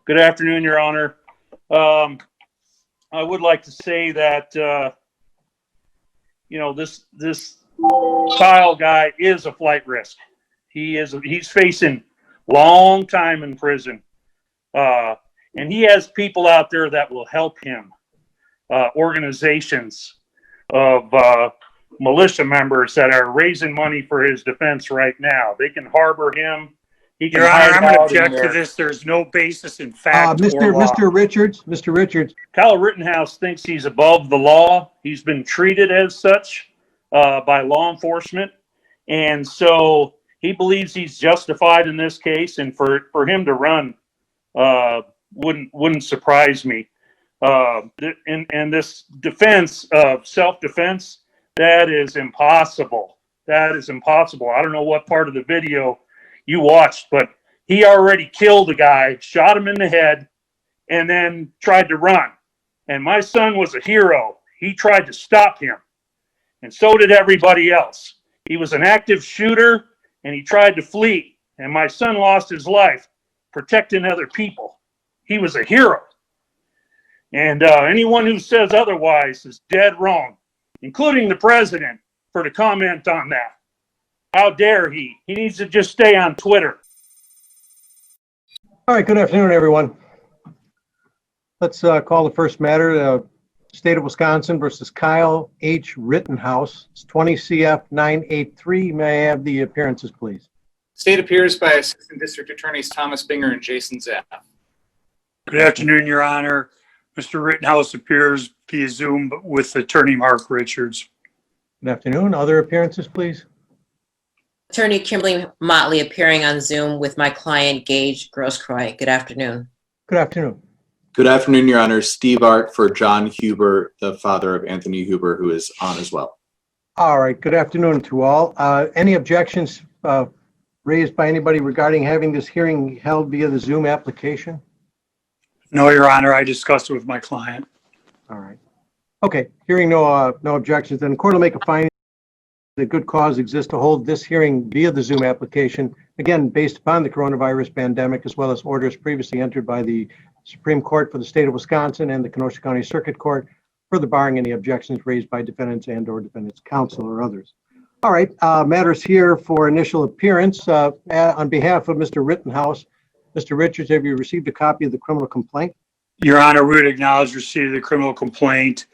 Good afternoon, Your Honor. I would like to say that, this Kyle guy is a flight risk. He's facing long time in prison. And he has people out there that will help him. Organizations of militia members that are raising money for his defense right now. They can harbor him. He can Your Honor, I'm going to object to this. There's no basis in fact or law. Mr. Richards. Kyle Rittenhouse thinks he's above the law. He's been treated as such by law enforcement. And so he believes he's justified in this case. And for him to run wouldn't surprise me. And this defense of self-defense, that is impossible. That is impossible. I don't know what part of the video you watched, but he already killed a guy, shot him in the head, and then tried to run. And my son was a hero. He tried to stop him. And so did everybody else. He was an active shooter, and he tried to flee. And my son lost his life protecting other people. He was a hero. And anyone who says otherwise is dead wrong, including the president, to comment on that. How dare he? He needs to just stay on Twitter. All right, good afternoon, everyone. Let's call the first matter, State of Wisconsin versus Kyle H. Rittenhouse. It's 20 CF 983. May I have the appearances, please? State appears by Assistant District Attorneys Thomas Binger and Jason Zapp. Good afternoon, Your Honor. Mr. Rittenhouse appears via Zoom with Attorney Mark Richards. Good afternoon. Other appearances, please? Attorney Kimberly Motley appearing on Zoom with my client Gage Grosskreutz. Good afternoon. Good afternoon. Good afternoon, Your Honor. Steve Art for John Huber, the father of Anthony Huber, who is on as well. All right. Good afternoon to all. Any objections raised by anybody regarding having this hearing held via the Zoom application? No, Your Honor. I discussed it with my client. All right. Okay. Hearing no objections, then the court will make a finding that good cause exists to hold this hearing via the Zoom application, again, based upon the coronavirus pandemic, as well as orders previously entered by the Supreme Court for the state of Wisconsin and the Kenosha County Circuit Court, further barring any objections raised by defendants and or defendants counsel or others. All right, matters here for initial appearance. On behalf of Mr. Rittenhouse, Mr. Richards, have you received a copy of the criminal complaint? Your Honor, we would acknowledge receipt of the criminal complaint,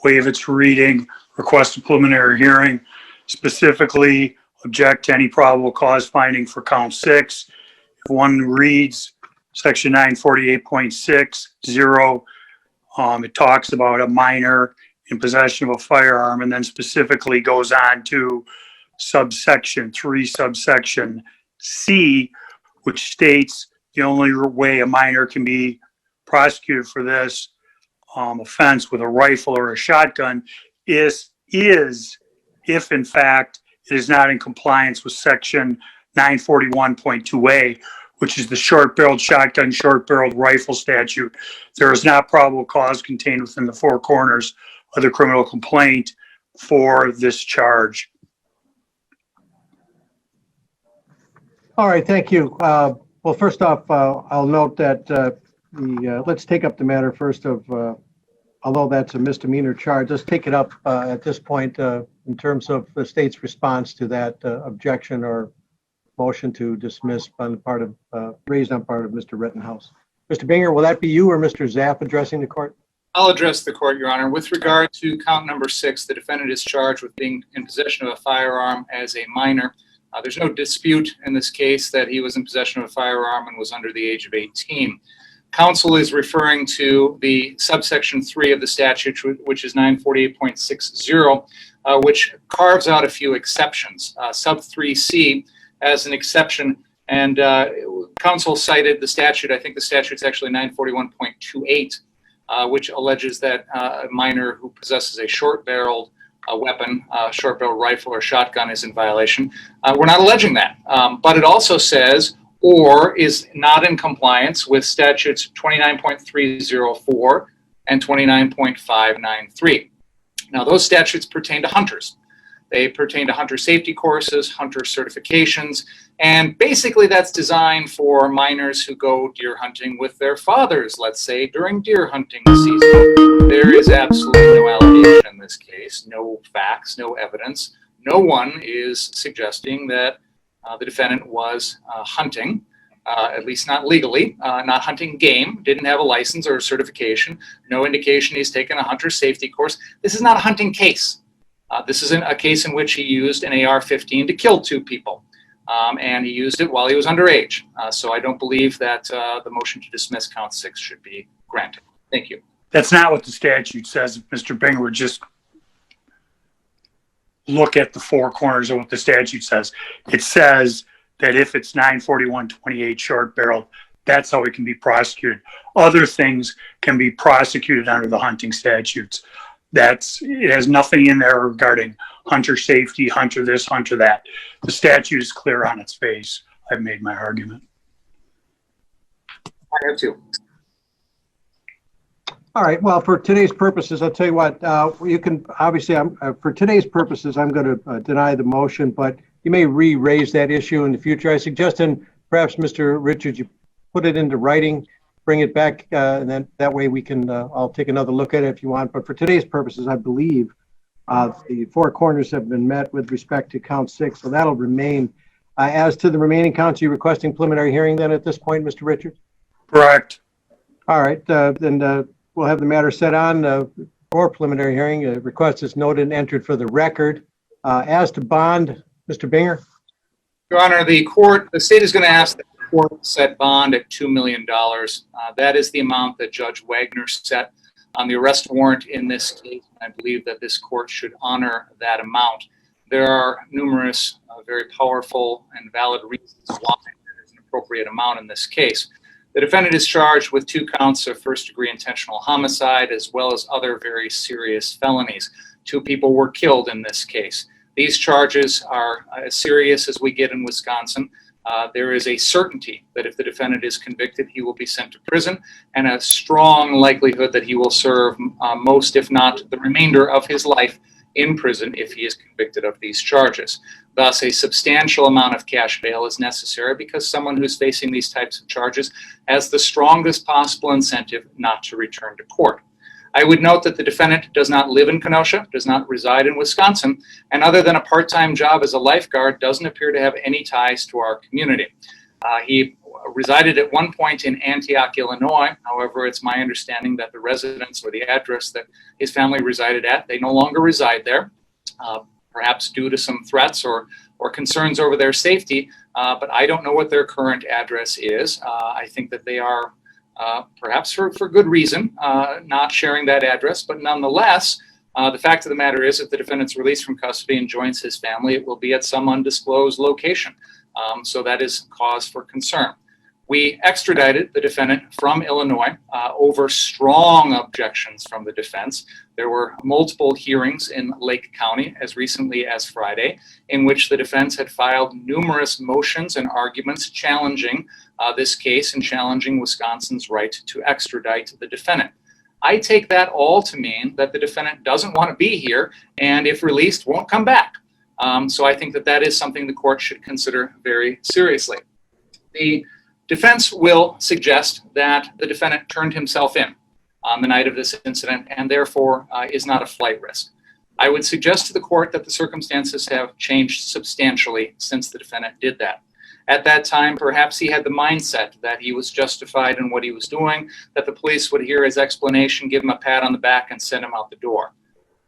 waive its reading, request a preliminary hearing, specifically object to any probable cause finding for count 6. If one reads section 948.60, it talks about a minor in possession of a firearm, and then specifically goes on to subsection 3, subsection C, which states the only way a minor can be prosecuted for this offense with a rifle or a shotgun is if in fact it is not in compliance with section 941.2A, which is the short-barreled shotgun, short-barreled rifle statute. There is not probable cause contained within the four corners of the criminal complaint for this charge. All right, thank you. Well, first off, I'll note that let's take up the matter first of, although that's a misdemeanor charge, let's take it up at this point in terms of the state's response to that objection or motion to dismiss on the part of, raised on part of Mr. Rittenhouse. Mr. Binger, will that be you or Mr. Zapp addressing the court? I'll address the court, Your Honor. With regard to count number 6, the defendant is charged with being in possession of a firearm as a minor. There's no dispute in this case that he was in possession of a firearm and was under the age of 18. Counsel is referring to the subsection 3 of the statute, which is 948.60, which carves out a few exceptions. Sub 3C as an exception, and counsel cited the statute. I think the statute's actually 941.28, which alleges that a minor who possesses a short-barreled weapon, short-barreled rifle or shotgun is in violation. We're not alleging that, but it also says or is not in compliance with statutes 29.304 and 29.593. Now, those statutes pertain to hunters. They pertain to hunter safety courses, hunter certifications, and basically that's designed for minors who go deer hunting with their fathers, let's say, during deer hunting season. There is absolutely no allegation in this case, no facts, no evidence. No one is suggesting that the defendant was hunting, at least not legally, not hunting game, didn't have a license or a certification, no indication he's taken a hunter safety course. This is not a hunting case. This is a case in which he used an AR-15 to kill 2 people, and he used it while he was underage. So I don't believe that the motion to dismiss count 6 should be granted. Thank you. That's not what the statute says. If Mr. Binger would just look at the 4 corners of what the statute says. It says that if it's 941-28 short barreled, that's how it can be prosecuted. Other things can be prosecuted under the hunting statutes. It has nothing in there regarding hunter safety, hunter this, hunter that. The statute is clear on its face. I've made my argument. I have 2. All right, well, for today's purposes, I'll tell you what, you can, obviously, for today's purposes, I'm going to deny the motion, but you may re-raise that issue in the future. I suggest, and perhaps Mr. Richards, you put it into writing, bring it back, and then that way we can, I'll take another look at it if you want. But for today's purposes, I believe the 4 corners have been met with respect to count 6, so that'll remain. As to the remaining counts, are you requesting preliminary hearing then at this point, Mr. Richards? Correct. All right, then we'll have the matter set on for preliminary hearing. Request is noted and entered for the record. As to bond, Mr. Binger? Your Honor, the state is going to ask that the court set bond at $2 million. That is the amount that Judge Wagner set on the arrest warrant in this case. I believe that this court should honor that amount. There are numerous very powerful and valid reasons why it is an appropriate amount in this case. The defendant is charged with 2 counts of first-degree intentional homicide as well as other very serious felonies. 2 people were killed in this case. These charges are as serious as we get in Wisconsin. There is a certainty that if the defendant is convicted, he will be sent to prison, and a strong likelihood that he will serve most, if not the remainder of his life in prison if he is convicted of these charges. Thus, a substantial amount of cash bail is necessary because someone who's facing these types of charges has the strongest possible incentive not to return to court. I would note that the defendant does not live in Kenosha, does not reside in Wisconsin, and other than a part-time job as a lifeguard, doesn't appear to have any ties to our community. He resided at one point in Antioch, Illinois. However, it's my understanding that the residence or the address that his family resided at, they no longer reside there, perhaps due to some threats or concerns over their safety, but I don't know what their current address is. I think that they are, perhaps for good reason, not sharing that address, but nonetheless, the fact of the matter is if the defendant's released from custody and joins his family, it will be at some undisclosed location. So that is cause for concern. We extradited the defendant from Illinois over strong objections from the defense. There were multiple hearings in Lake County as recently as Friday, in which the defense had filed numerous motions and arguments challenging this case and challenging Wisconsin's right to extradite the defendant. I take that all to mean that the defendant doesn't want to be here and if released won't come back. So I think that that is something the court should consider very seriously. The defense will suggest that the defendant turned himself in on the night of this incident and therefore is not a flight risk. I would suggest to the court that the circumstances have changed substantially since the defendant did that. At that time, perhaps he had the mindset that he was justified in what he was doing, that the police would hear his explanation, give him a pat on the back, and send him out the door.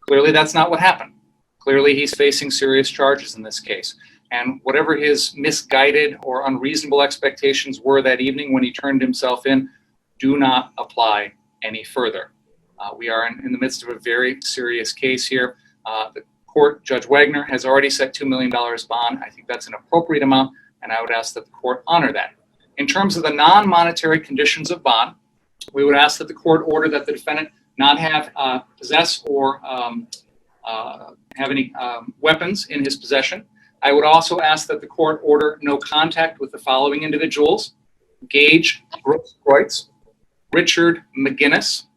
Clearly, that's not what happened. Clearly, he's facing serious charges in this case. And whatever his misguided or unreasonable expectations were that evening when he turned himself in, do not apply any further. We are in the midst of a very serious case here. The court, Judge Wagner, has already set $2 million bond. I think that's an appropriate amount, and I would ask that the court honor that. In terms of the non-monetary conditions of bond, we would ask that the court order that the defendant not have, possess or have any weapons in his possession. I would also ask that the court order no contact with the following individuals: Gage Grosskreutz, Richard McGinnis,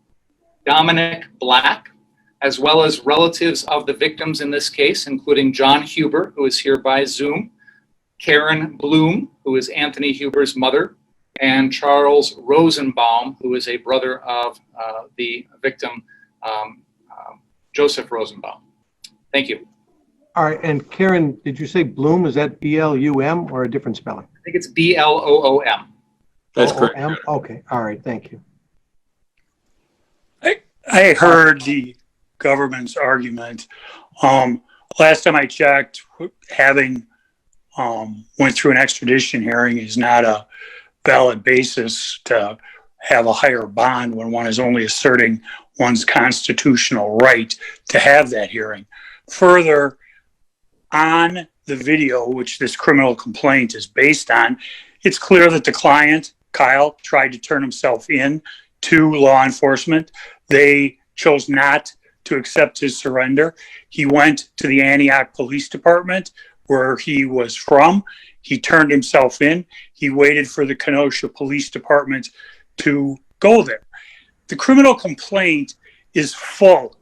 Dominic Black, as well as relatives of the victims in this case, including John Huber, who is here by Zoom, Karen Bloom, who is Anthony Huber's mother, and Charles Rosenbaum, who is a brother of the victim, Joseph Rosenbaum. Thank you. All right, and Karen, did you say Bloom? Is that B-L-U-M or a different spelling? I think it's B-L-O-O-M. That's correct. O-O-M? Okay, all right, thank you. I heard the government's argument. Last time I checked, having went through an extradition hearing is not a valid basis to have a higher bond when one is only asserting one's constitutional right to have that hearing. Further, on the video, which this criminal complaint is based on, it's clear that the client, Kyle, tried to turn himself in to law enforcement. They chose not to accept his surrender. He went to the Antioch Police Department, where he was from. He turned himself in. He waited for the Kenosha Police Department to go there. The criminal complaint is full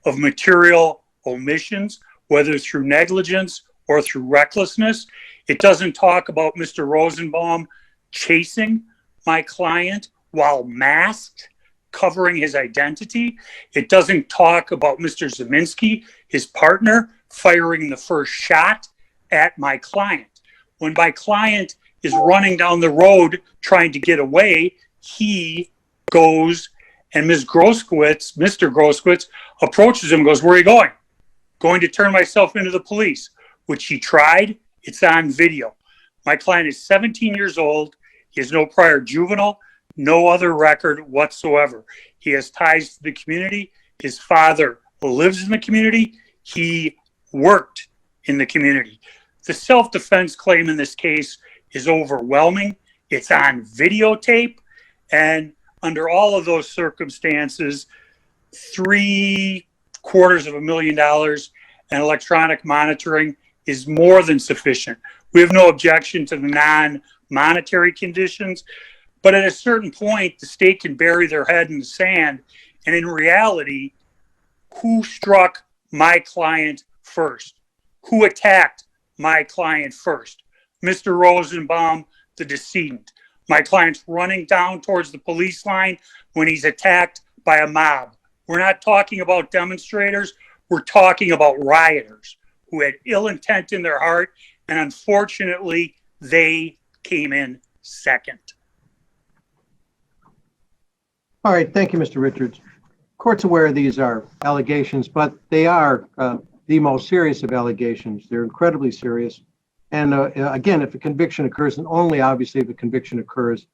of material omissions, whether through negligence or through recklessness. It doesn't talk about Mr. Rosenbaum chasing my client while masked, covering his identity. It doesn't talk about Mr. Zeminski, his partner, firing the first shot at my client. When my client is running down the road trying to get away, he goes and Mr. Groskowitz approaches him and goes, "Where are you going?" "Going to turn myself into the police," which he tried. It's on video. My client is 17 years old. He has no prior juvenile, no other record whatsoever. He has ties to the community. His father lives in the community. He worked in the community. The self-defense claim in this case is overwhelming. It's on videotape. And under all of those circumstances, $750,000 and electronic monitoring is more than sufficient. We have no objection to the non-monetary conditions, but at a certain point, the state can bury their head in the sand. And in reality, who struck my client first? Who attacked my client first? Mr. Rosenbaum, the decedent. My client's running down towards the police line when he's attacked by a mob. We're not talking about demonstrators. We're talking about rioters who had ill intent in their heart, and unfortunately, they came in second. All right, thank you, Mr. Richards. Court's aware these are allegations, but they are the most serious of allegations. They're incredibly serious. And again, if a conviction occurs, and only obviously if a conviction occurs,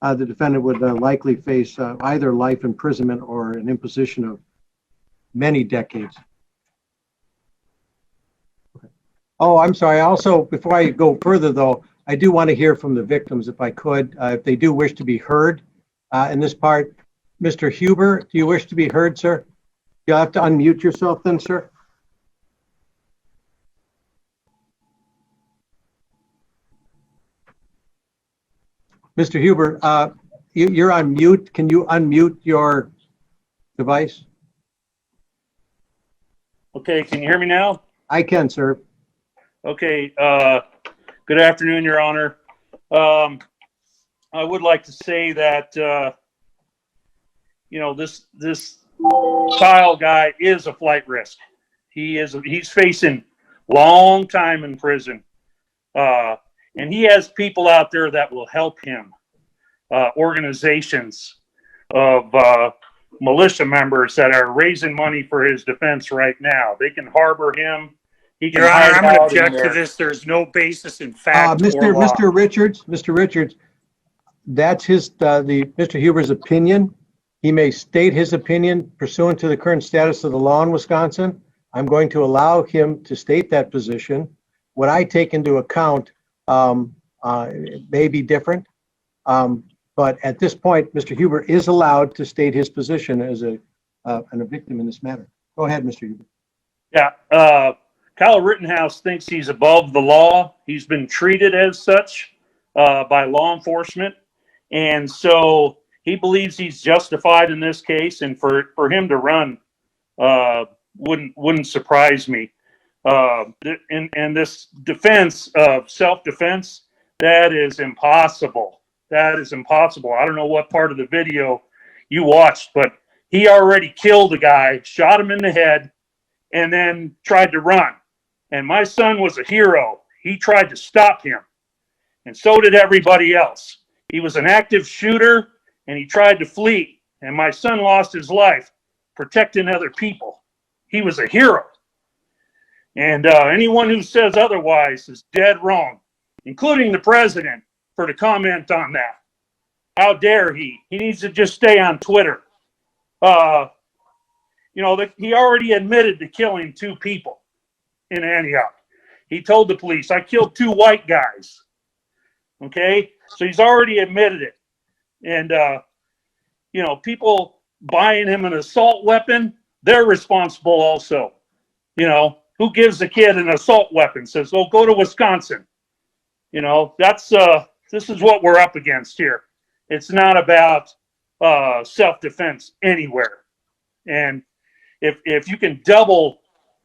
the defendant would likely face either life imprisonment or an imposition of many decades. Okay. Oh, I'm sorry. Also, before I go further, though, I do want to hear from the victims, if I could, if they do wish to be heard in this part. Mr. Huber, do you wish to be heard, sir? You'll have to unmute yourself then, sir. Mr. Huber, you're on mute. Can you unmute your device? Okay, can you hear me now? I can, sir. Okay, good afternoon, Your Honor. I would like to say that, this Kyle guy is a flight risk. He's facing long time in prison. And he has people out there that will help him, organizations of militia members that are raising money for his defense right now. They can harbor him. He can Your Honor, hide I'm going to out in object to there. this. There's no basis in fact or law. Mr. Richards, that's Mr. Huber's opinion. He may state his opinion pursuant to the current status of the law in Wisconsin. I'm going to allow him to state that position. What I take into account may be different, but at this point, Mr. Huber is allowed to state his position as a victim in this matter. Go ahead, Mr. Huber. Yeah, Kyle Rittenhouse thinks he's above the law. He's been treated as such by law enforcement, and so he believes he's justified in this case. And for him to run wouldn't surprise me. And this defense of self-defense, that is impossible. That is impossible. I don't know what part of the video you watched, but he already killed a guy, shot him in the head, and then tried to run. And my son was a hero. He tried to stop him. And so did everybody else. He was an active shooter, and he tried to flee. And my son lost his life protecting other people. He was a hero. And anyone who says otherwise is dead wrong, including the president, for to comment on that. How dare he? He needs to just stay on Twitter. He already admitted to killing 2 people in Antioch. He told the police, I killed 2 white guys. Okay? So he's already admitted it. And, people buying him an assault weapon, they're responsible also. Who gives a kid an assault weapon? Says, oh, go to Wisconsin. This is what we're up against here. It's not about self-defense anywhere. And if you can double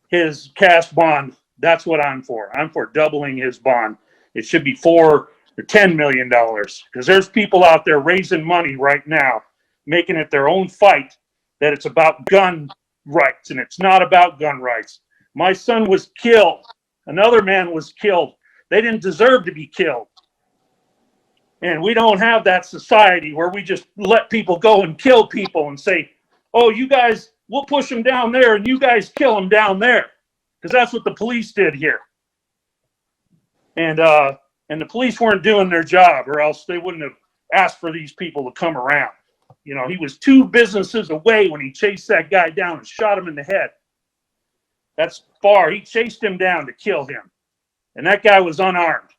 his cash bond, that's what I'm for. I'm for doubling his bond. It should be $4 or $10 million, because there's people out there raising money right now, making it their own fight that it's about gun rights, and it's not about gun rights. My son was killed. Another man was killed. They didn't deserve to be killed. And we don't have that society where we just let people go and kill people and say, oh, you guys, we'll push them down there and you guys kill them down there. Because that's what the police did here. And the police weren't doing their job, or else they wouldn't have asked for these people to come around. He was 2 businesses away when he chased that guy down and shot him in the head. That's far. He chased him down to kill him. And that guy was unarmed.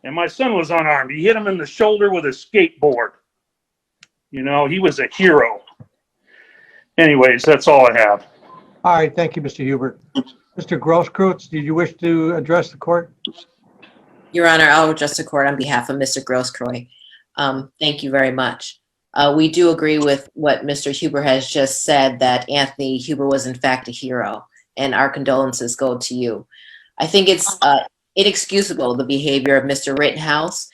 And my son was unarmed. He hit him in the shoulder with a skateboard. He was a hero. Anyways, that's all I have. All right, thank you, Mr. Hubert. Mr. Grosskreutz, did you wish to address the court? Your Honor, I'll address the court on behalf of Mr. Grosskreutz. Thank you very much. We do agree with what Mr. Huber has just said, that Anthony Huber was in fact a hero, and our condolences go to you. I think it's inexcusable, the behavior of Mr. Rittenhouse.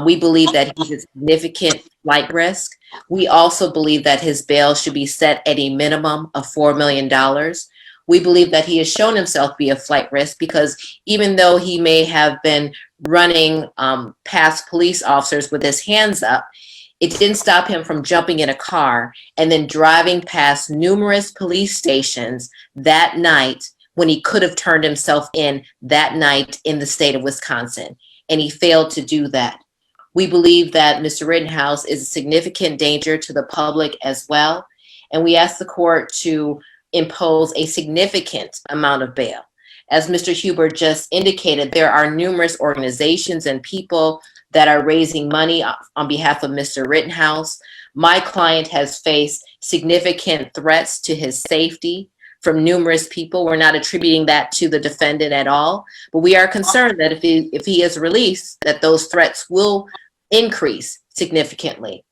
We believe that he's a significant flight risk. We also believe that his bail should be set at a minimum of $4 million. We believe that he has shown himself to be a flight risk, because even though he may have been running past police officers with his hands up, it didn't stop him from jumping in a car and then driving past numerous police stations that night when he could have turned himself in that night in the state of Wisconsin. And he failed to do that. We believe that Mr. Rittenhouse is a significant danger to the public as well. And we ask the court to impose a significant amount of bail. As Mr. Huber just indicated, there are numerous organizations and people that are raising money on behalf of Mr. Rittenhouse. My client has faced significant threats to his safety from numerous people. We're not attributing that to the defendant at all, but we are concerned that if he is released, that those threats will increase significantly.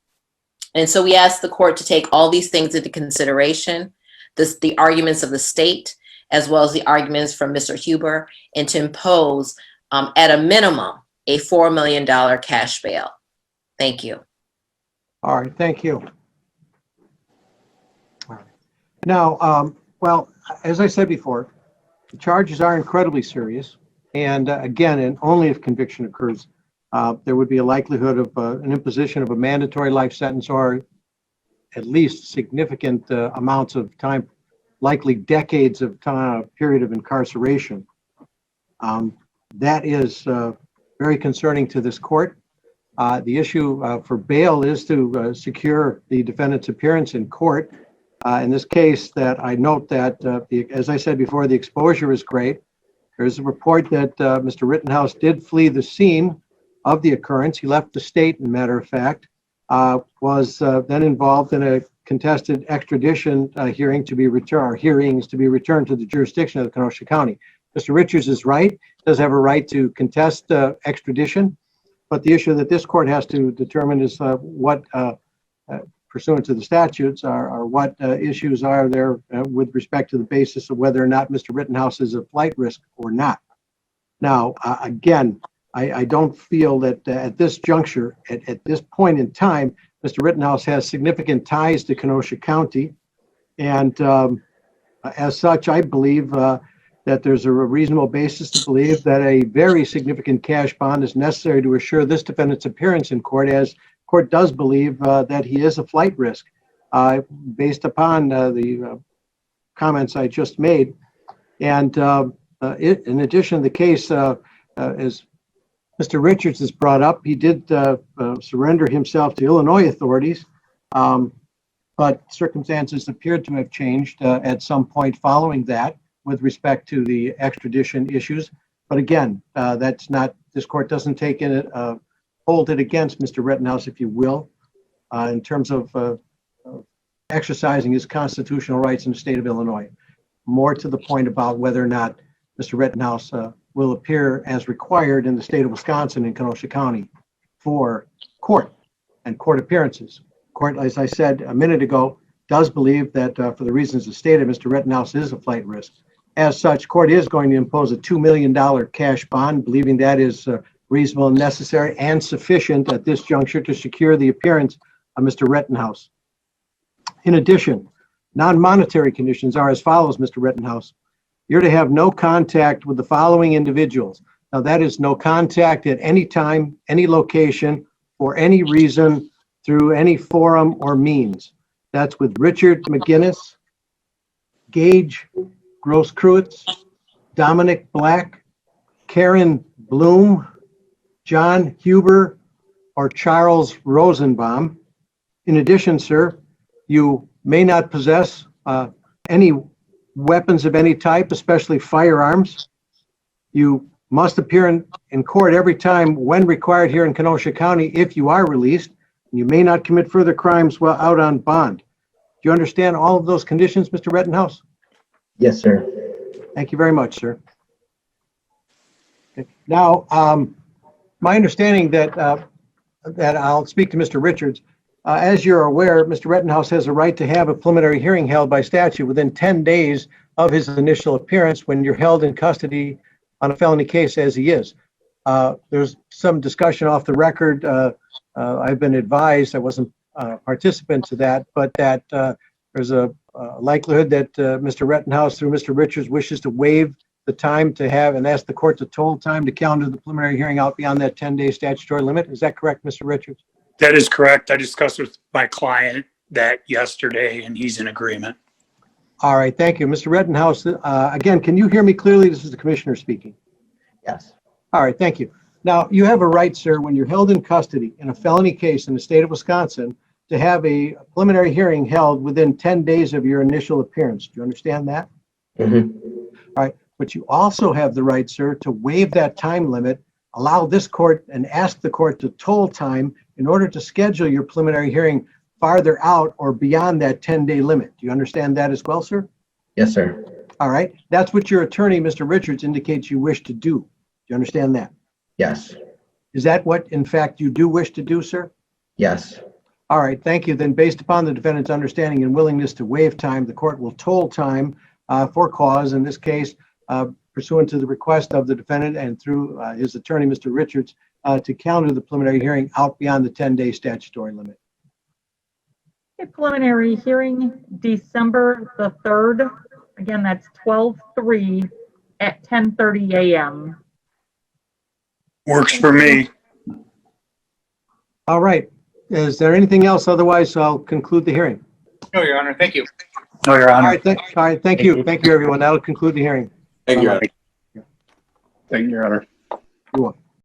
And so we ask the court to take all these things into consideration, the arguments of the state, as well as the arguments from Mr. Huber, and to impose at a minimum a $4 million cash bail. Thank you. All right, thank you. All right. Now, well, as I said before, the charges are incredibly serious. And again, and only if conviction occurs, there would be a likelihood of an imposition of a mandatory life sentence, or at least significant amounts of time, likely decades of time, period of incarceration. That is very concerning to this court. The issue for bail is to secure the defendant's appearance in court. In this case, that I note that, as I said before, the exposure is great. There's a report that Mr. Rittenhouse did flee the scene of the occurrence. He left the state, as a matter of fact, was then involved in a contested extradition hearings to be returned to the jurisdiction of Kenosha County. Mr. Richards is right, does have a right to contest extradition, but the issue that this court has to determine is what pursuant to the statutes are what issues are there with respect to the basis of whether or not Mr. Rittenhouse is a flight risk or not. Now, again, I don't feel that at this juncture, at this point in time, Mr. Rittenhouse has significant ties to Kenosha County. And as such, I believe that there's a reasonable basis to believe that a very significant cash bond is necessary to assure this defendant's appearance in court, as court does believe that he is a flight risk. Based upon the comments I just made. And in addition, the case, as Mr. Richards has brought up, he did surrender himself to Illinois authorities, but circumstances appeared to have changed at some point following that with respect to the extradition issues. But again, that's not, this court doesn't take in it, hold it against Mr. Rittenhouse, if you will, in terms of exercising his constitutional rights in the state of Illinois. More to the point about whether or not Mr. Rittenhouse will appear as required in the state of Wisconsin in Kenosha County for court and court appearances. Court, as I said a minute ago, does believe that for the reasons stated, Mr. Rittenhouse is a flight risk. As such, court is going to impose a $2 million cash bond, believing that is reasonable and necessary and sufficient at this juncture to secure the appearance of Mr. Rittenhouse. In addition, non-monetary conditions are as follows, Mr. Rittenhouse. You're to have no contact with the following individuals. Now, that is no contact at any time, any location, for any reason, through any forum or means. That's with Richard McGinnis, Gage Grosskreutz, Dominic Black, Karen Bloom, John Huber, or Charles Rosenbaum. In addition, sir, you may not possess any weapons of any type, especially firearms. You must appear in court every time when required here in Kenosha County if you are released. You may not commit further crimes while out on bond. Do you understand all of those conditions, Mr. Rittenhouse? Yes, sir. Thank you very much, sir. Okay. Now, my understanding that I'll speak to Mr. Richards. As you're aware, Mr. Rittenhouse has a right to have a preliminary hearing held by statute within 10 days of his initial appearance when you're held in custody on a felony case, as he is. There's some discussion off the record. I've been advised, I wasn't a participant to that, but that there's a likelihood that Mr. Rittenhouse, through Mr. Richards, wishes to waive the time to have and ask the court to toll time to calendar the preliminary hearing out beyond that 10-day statutory limit. Is that correct, Mr. Richards? That is correct. I discussed with my client that yesterday, and he's in agreement. All right, thank you. Mr. Rittenhouse, again, can you hear me clearly? This is the commissioner speaking. Yes. All right, thank you. Now, you have a right, sir, when you're held in custody in a felony case in the state of Wisconsin, to have a preliminary hearing held within 10 days of your initial appearance. Do you understand that? Mm-hmm. All right, but you also have the right, sir, to waive that time limit, allow this court and ask the court to toll time in order to schedule your preliminary hearing farther out or beyond that 10-day limit. Do you understand that as well, sir? Yes, sir. All right, that's what your attorney, Mr. Richards, indicates you wish to do. Do you understand that? Yes. Is that what, in fact, you do wish to do, sir? Yes. All right, thank you. Then based upon the defendant's understanding and willingness to waive time, the court will toll time for cause, in this case, pursuant to the request of the defendant and through his attorney, Mr. Richards, to calendar the preliminary hearing out beyond the 10-day statutory limit. A preliminary hearing, December the 3rd. Again, that's 12/3 at 10:30 a.m. Works for me. All right. Is there anything else? Otherwise, I'll conclude the hearing. No, Your Honor. Thank you. No, Your All Honor. right, thank you. Thank you, everyone. That'll conclude the hearing. Thank you, Your Honor. Thank you, Your Honor. You're welcome.